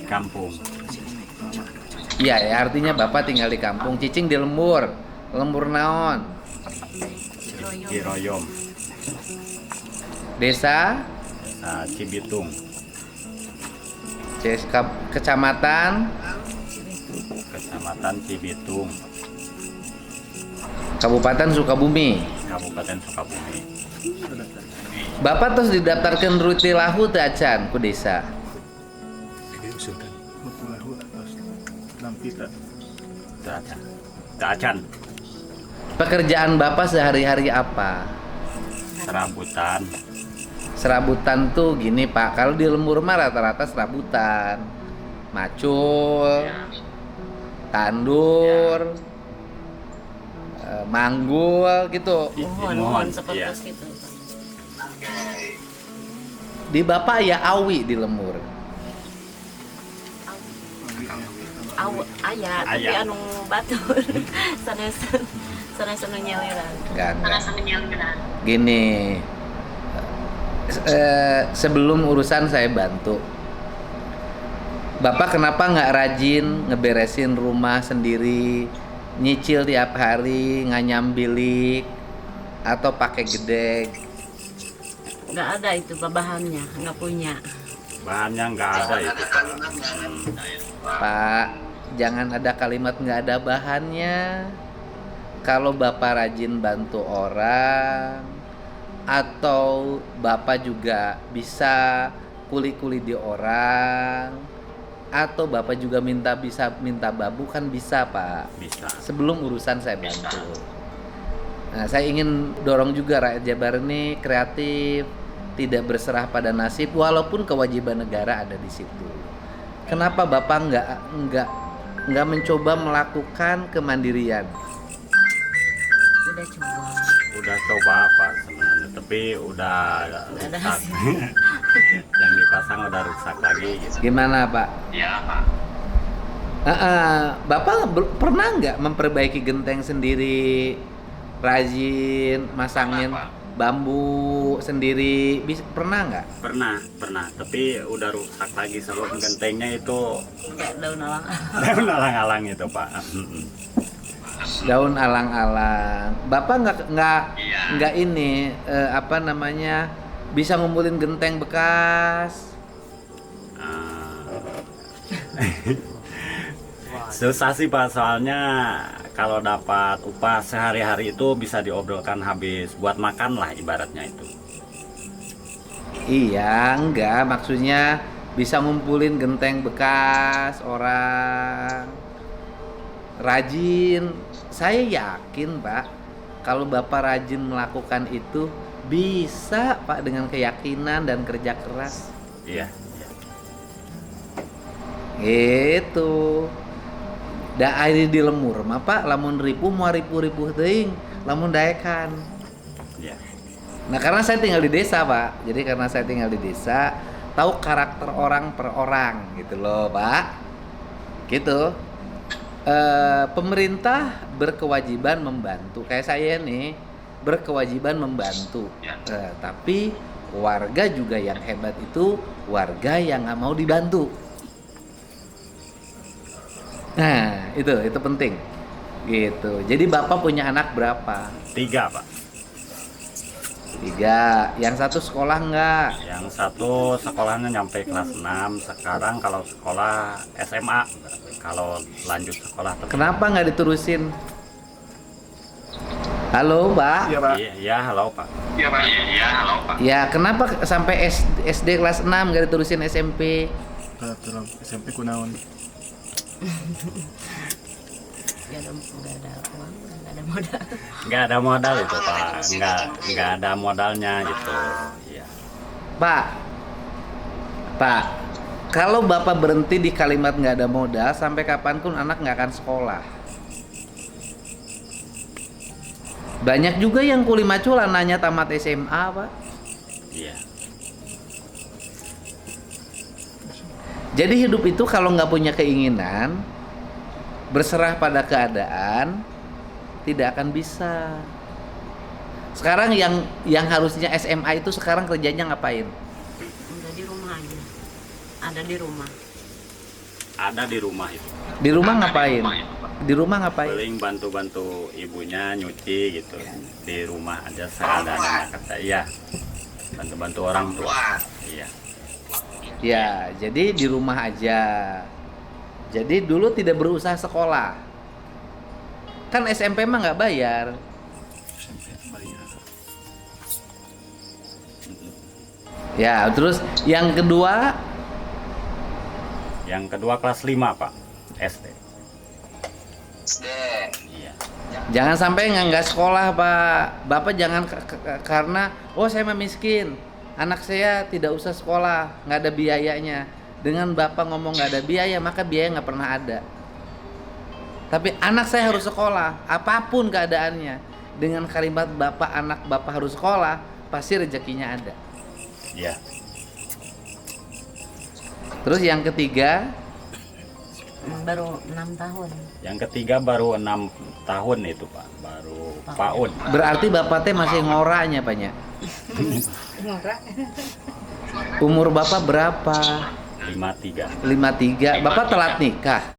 kampung. Iya ya, artinya Bapak tinggal di kampung. Cicing di lembur. Lembur naon? Ciroyom, Desa Cibitung, Kecamatan Kecamatan Cibitung, Kabupaten Sukabumi. Kabupaten Sukabumi. Bapak terus didaftarkan Ruti Lahu teu acan ku desa. Acan, Pekerjaan Bapak sehari-hari apa? serabutan, Serabutan tuh gini Pak, kalau di lembur mah rata-rata serabutan, macul, tandur, manggul gitu. mohon, seperti iya. itu. Di Bapak ya awi di lembur. Ayah, tapi Aya. anu batur. Sana nyawiran. Enggak. Gini, sebelum urusan saya bantu. Bapak kenapa nggak rajin ngeberesin rumah sendiri, nyicil tiap hari, nganyam bilik, atau pakai gedek? Nggak ada itu bahannya, nggak punya. Bahannya nggak ada itu. Pak, jangan ada kalimat nggak ada bahannya. Kalau Bapak rajin bantu orang, atau Bapak juga bisa kuli-kuli di orang, atau Bapak juga bisa minta babu kan bisa Pak. Bisa. Sebelum urusan saya bantu. Nah, saya ingin dorong juga rakyat Jabar ini kreatif, tidak berserah pada nasib, walaupun kewajiban negara ada di situ. Kenapa Bapak nggak mencoba melakukan kemandirian? Udah coba. Udah coba apa sebenarnya, tapi udah Ada rusak. hasil. Yang dipasang udah rusak lagi gitu. Gimana Pak? Iya Pak. Bapak pernah nggak memperbaiki genteng sendiri, rajin masangin bambu sendiri, pernah nggak? Pernah, tapi udah rusak lagi sebelum gentengnya itu Kayak daun alang. daun alang-alang itu Pak. Daun alang-alang. Bapak nggak ini apa namanya, bisa ngumpulin genteng bekas? Susah sih Pak, soalnya kalau dapat upah sehari-hari itu bisa diobrolkan habis buat makan lah ibaratnya itu. Iya, enggak, maksudnya bisa ngumpulin genteng bekas orang. Rajin. Saya yakin, Pak, kalau Bapak rajin melakukan itu bisa, Pak, dengan keyakinan dan kerja keras. Iya. Gitu. Da air di lemur mah Pak, lamun ripuh mau ripuh teuing, lamun daekan. Iya. Nah, karena saya tinggal di desa, Pak. Jadi karena saya tinggal di desa, tahu karakter orang per orang gitu loh, Pak. Gitu. Pemerintah berkewajiban membantu. Kayak saya nih, berkewajiban membantu. Tapi warga juga yang hebat itu warga yang nggak mau dibantu. Nah, itu penting. Gitu. Jadi Bapak punya anak berapa? 3 Pak. 3. Yang satu sekolah nggak? Yang satu sekolahnya nyampe kelas 6, sekarang kalau sekolah SMA. Kalau lanjut sekolah tetap. Kenapa nggak diterusin? Halo, Pak. Iya Pak. Iya, halo Pak. Ya, kenapa sampai SD kelas 6 nggak diterusin SMP? Tolong SMP kunaon. Gak ada uang, gak ada modal. Nggak ada modal itu Pak. Nggak ada modalnya gitu. Iya. Pak, kalau Bapak berhenti di kalimat nggak ada modal, sampai kapanpun anak nggak akan sekolah. Banyak juga yang kuli maculan nanya tamat SMA, Pak. Iya. Jadi hidup itu kalau nggak punya keinginan, berserah pada keadaan, tidak akan bisa. Sekarang yang harusnya SMA itu sekarang kerjanya ngapain? Udah di rumah aja. Ada di rumah. ada di rumah itu. Di rumah ngapain? Di rumah ngapain? Paling bantu-bantu ibunya nyuci gitu. Di rumah aja seadanya kata. Iya. Bantu-bantu orang tua. Iya. Ya, jadi di rumah aja. Jadi dulu tidak berusaha sekolah. Kan SMP mah nggak bayar. Ya, terus yang kedua, Yang kedua kelas 5, Pak. SD. Iya. jangan sampai nggak sekolah, Pak. Bapak jangan karena oh saya mah miskin, anak saya tidak usah sekolah, nggak ada biayanya. Dengan Bapak ngomong nggak ada biaya, maka biaya nggak pernah ada. Tapi anak saya harus sekolah, apapun keadaannya. Dengan kalimat Bapak, anak Bapak harus sekolah, pasti rezekinya ada. Iya. Terus yang ketiga, Baru 6 tahun. Yang ketiga baru 6 tahun itu, Pak. Baru PAUD. berarti Bapak teh masih ngoranya, Pak nya. Umur Bapak berapa? 53. 53. Bapak telat nikah.